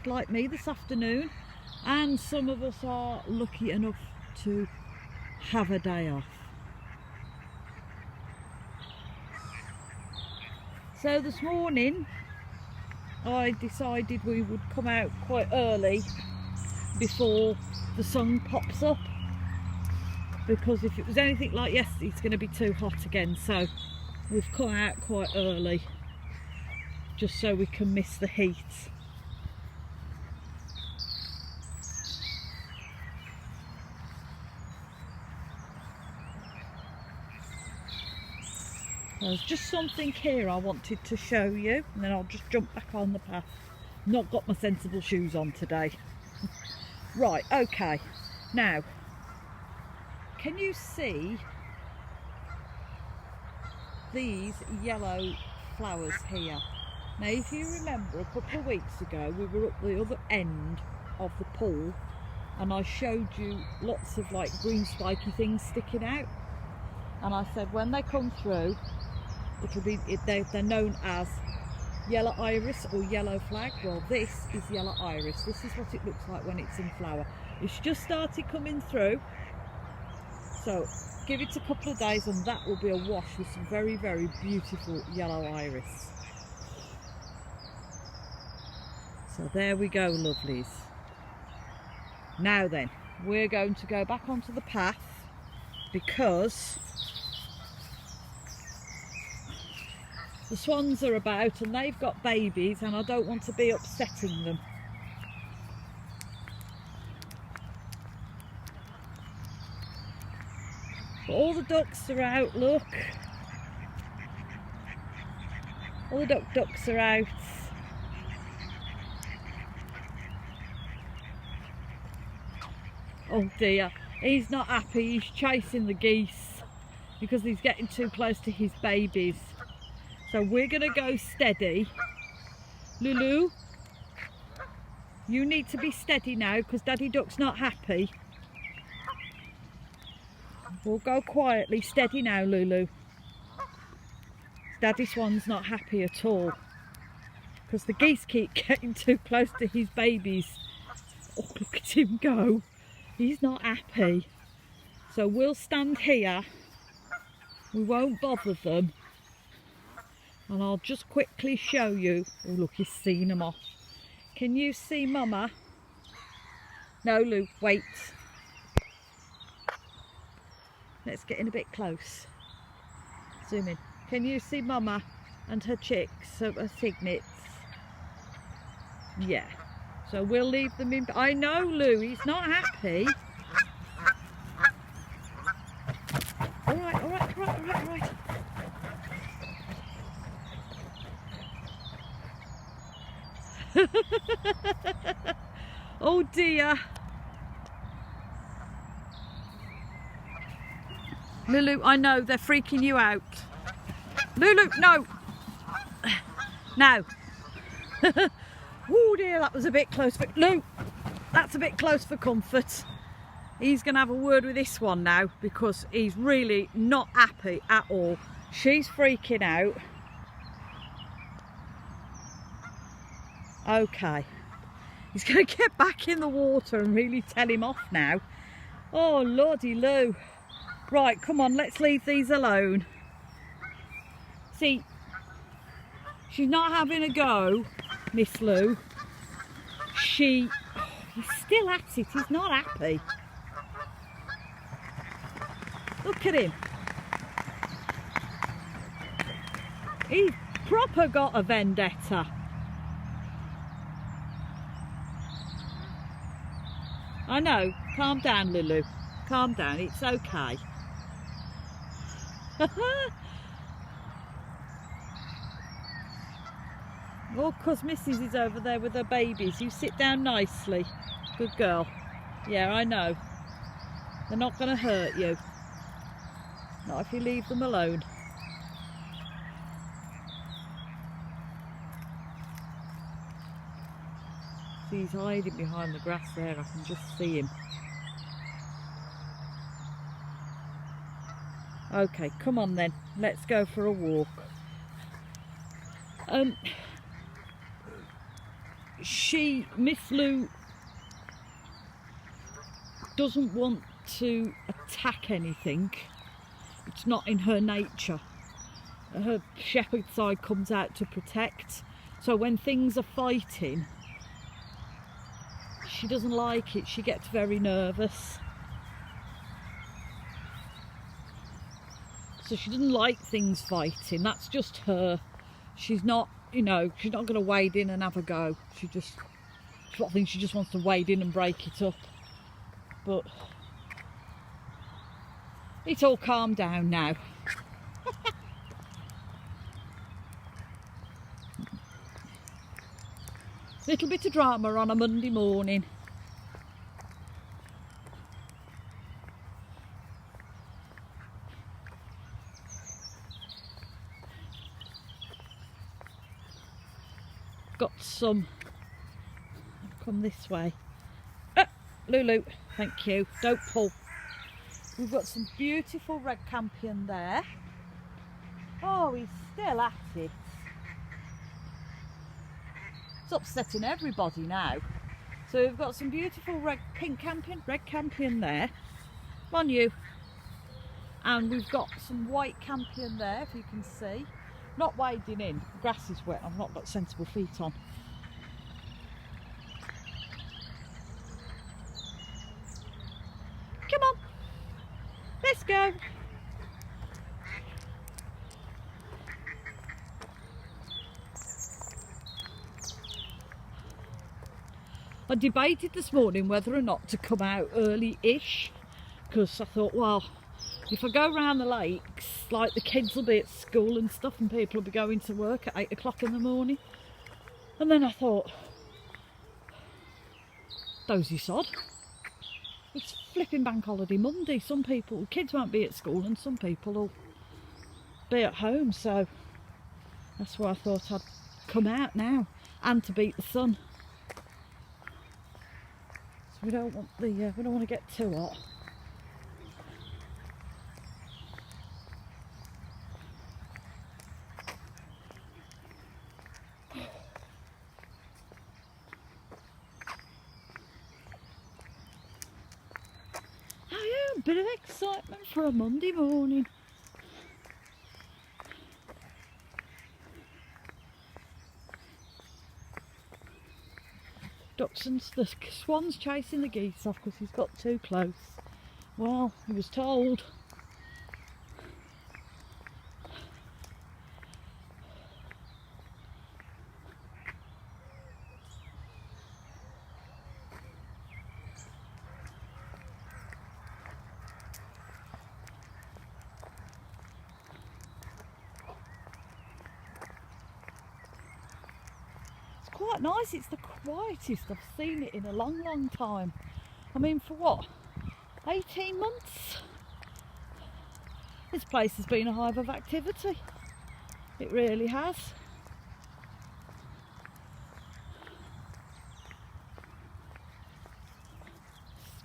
like me this afternoon, and some of us are lucky enough to have a day off. So this morning I decided we would come out quite early before the sun pops up, because if it was anything like yesterday it's going to be too hot again, so we've come out quite early just so we can miss the heat. There's just something here I wanted to show you, and then I'll just jump back on the path. Not got my sensible shoes on today. Right, okay. Now, can you see these yellow flowers here? Now, if you remember, a couple of weeks ago we were up the other end of the pool and I showed you lots of like green spiky things sticking out, and I said when they come through it'll be, they're known as yellow iris or yellow flag. Well, this is yellow iris. This is what it looks like when it's in flower. It's just started coming through, so give it a couple of days and that will be awash with some very, very beautiful yellow iris. So there we go, lovelies. Now then, we're going to go back onto the path because the swans are about and they've got babies and I don't want to be upsetting them. But all the ducks are out, look. All the ducks are out. Oh dear, he's not happy, he's chasing the geese because he's getting too close to his babies. So we're going to go steady. Lulu, you need to be steady now because Daddy Duck's not happy. We'll go quietly, steady now, Lulu. Daddy Swan's not happy at all because the geese keep getting too close to his babies. Oh, look at him go. He's not happy. So we'll stand here. We won't bother them. And I'll just quickly show you. Oh look, he's seen them off. Can you see Mama? No, Lou, wait. Let's get in a bit close. Zoom in. Can you see Mama and her chicks, her cygnets? Yeah. So we'll leave them in. I know, Lou, he's not happy. All right. Oh dear. Lulu, I know they're freaking you out. Lulu, no. Now. Oh dear, that was a bit close for Lou. That's a bit close for comfort. He's going to have a word with this one now because he's really not happy at all. She's freaking out. Okay, he's going to get back in the water and really tell him off now. Oh lordy Lou. Right, come on, let's leave these alone. See, she's not having a go, Miss Lou. He's still at it, he's not happy. Look at him. He's proper got a vendetta. I know, calm down Lulu, calm down, it's okay. Oh, cause Mrs. is over there with her babies. You sit down nicely. Good girl. Yeah, I know. They're not going to hurt you. Not if you leave them alone. See, he's hiding behind the grass there. I can just see him. Okay, come on then. Let's go for a walk. Miss Lou doesn't want to attack anything. It's not in her nature. Her shepherd side comes out to protect. So when things are fighting, she doesn't like it. She gets very nervous. So she doesn't like things fighting. That's just her. She's not, you know, she's not going to wade in and have a go. She just wants to wade in and break it up. But it's all calmed down now. Little bit of drama on a Monday morning. Got some, come this way. Lulu, thank you, don't pull. We've got some beautiful red campion there. Oh, he's still at it. It's upsetting everybody now. So we've got some beautiful red campion there. Come on you. And we've got some white campion there, if you can see. Not wading in, the grass is wet, I've not got sensible feet on. Come on, let's go. I debated this morning whether or not to come out early-ish, because I thought, well, if I go round the lakes, like the kids will be at school and stuff and people will be going to work at 8 o'clock in the morning. And then I thought, dozy sod. It's flipping bank holiday Monday. Some people, kids won't be at school and some people will be at home. So that's why I thought I'd come out now and to beat the sun. So we don't want to get too hot. A bit of excitement for a Monday morning. The swan's chasing the geese off because he's got too close. Well, he was told. Quite nice. It's the quietest I've seen it in a long time. I mean, for what, 18 months? This place has been a hive of activity. It really has.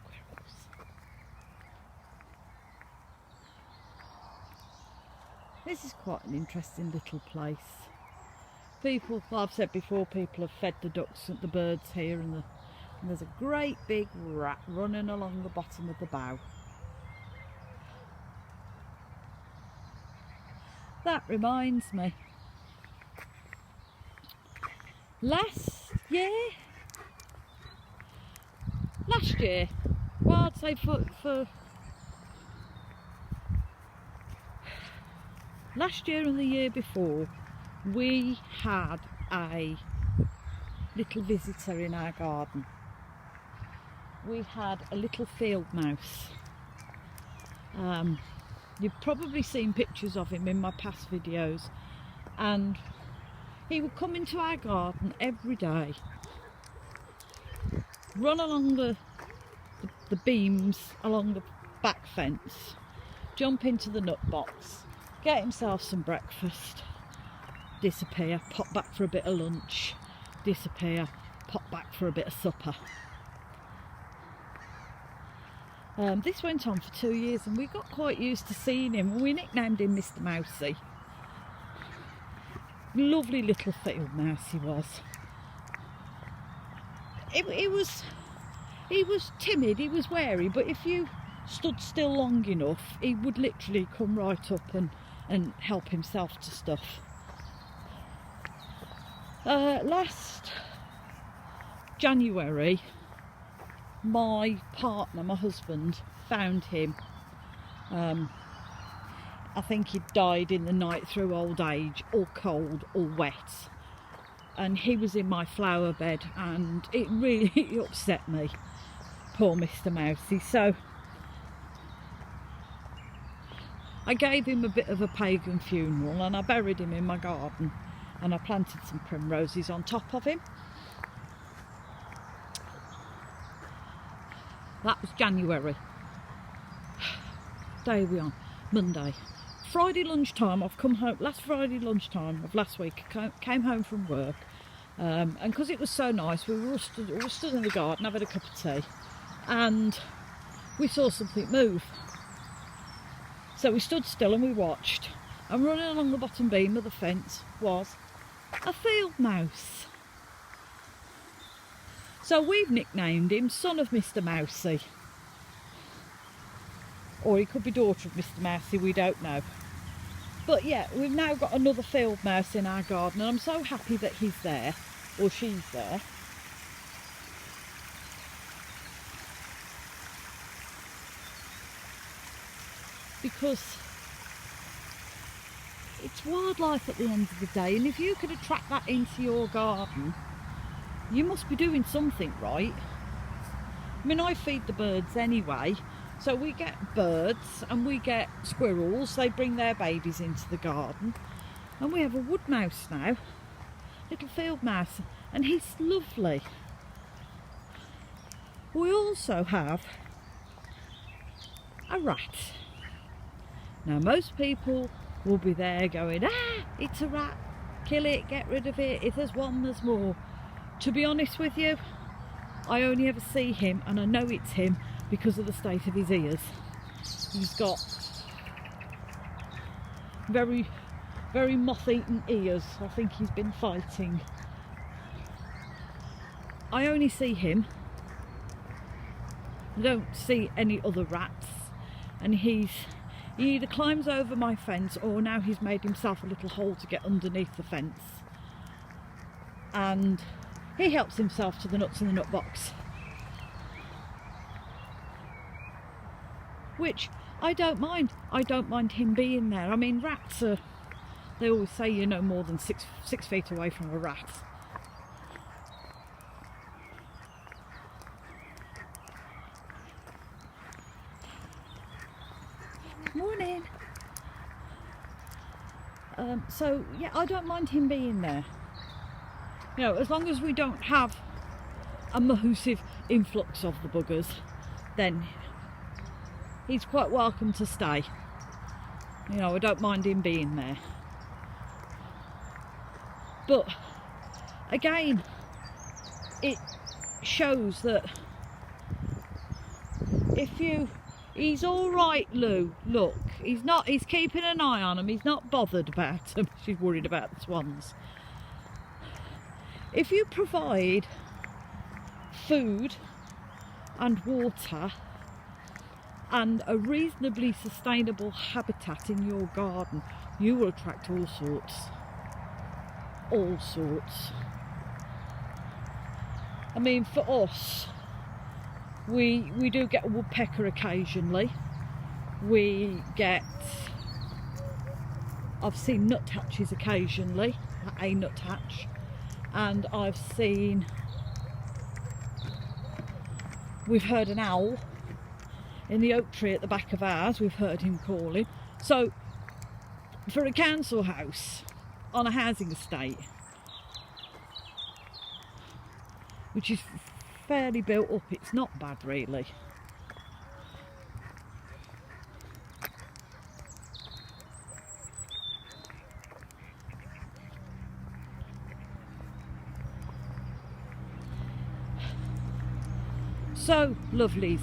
Squirrels. This is quite an interesting little place. People, well, I've said before, people have fed the ducks and the birds here, and there's a great big rat running along the bottom of the bough. That reminds me, last year, well, I'd say for last year and the year before, we had a little visitor in our garden. We had a little field mouse. You've probably seen pictures of him in my past videos, and he would come into our garden every day, run along the beams along the back fence, jump into the nut box, get himself some breakfast, disappear, pop back for a bit of lunch, disappear, pop back for a bit of supper. This went on for 2 years and we got quite used to seeing him, and we nicknamed him Mr. Mousey. Lovely little field mouse he was. he was timid, he was wary, but if you stood still long enough, he would literally come right up and help himself to stuff. Last January, my partner, my husband, found him. I think he died in the night through old age, all cold, all wet. And he was in my flower bed, and it really upset me. Poor Mr. Mousey. So I gave him a bit of a pagan funeral, and I buried him in my garden, and I planted some primroses on top of him. That was January. Day are we on? Monday. Friday lunchtime, I've come home, last Friday lunchtime of last week, came home from work, and because it was so nice, we were stood in the garden having a cup of tea, and we saw something move. So we stood still and we watched, and running along the bottom beam of the fence was a field mouse. So we've nicknamed him Son of Mr. Mousey. Or he could be daughter of Mr. Mousey, we don't know. But yeah, we've now got another field mouse in our garden, and I'm so happy that he's there, or she's there. Because it's wildlife at the end of the day, and if you could attract that into your garden, you must be doing something right. I mean, I feed the birds anyway. So we get birds and we get squirrels, they bring their babies into the garden, and we have a wood mouse now, little field mouse, and he's lovely. We also have a rat. Now most people will be there going, it's a rat, kill it, get rid of it, if there's one there's more. To be honest with you, I only ever see him, and I know it's him, because of the state of his ears. He's got very, very moth-eaten ears. I think he's been fighting. I only see him. I don't see any other rats. And he either climbs over my fence, or now he's made himself a little hole to get underneath the fence. And he helps himself to the nuts in the nut box. Which I don't mind. I don't mind him being there. I mean, rats are, they always say you're no more than six feet away from a rat. Morning. So yeah, I don't mind him being there. You know, as long as we don't have a massive influx of the buggers, then he's quite welcome to stay. You know, I don't mind him being there. But again, it shows that if you, he's all right, Lou, look, he's keeping an eye on him, he's not bothered about them. She's worried about the swans. If you provide food and water and a reasonably sustainable habitat in your garden, you will attract all sorts. All sorts. I mean, for us, we do get a woodpecker occasionally. We get, I've seen nuthatches occasionally, a nuthatch, and I've seen, we've heard an owl in the oak tree at the back of ours. We've heard him calling. So for a council house on a housing estate, which is fairly built up, it's not bad really. So, lovelies,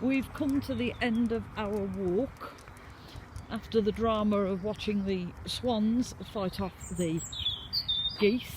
we've come to the end of our walk after the drama of watching the swans fight off the geese.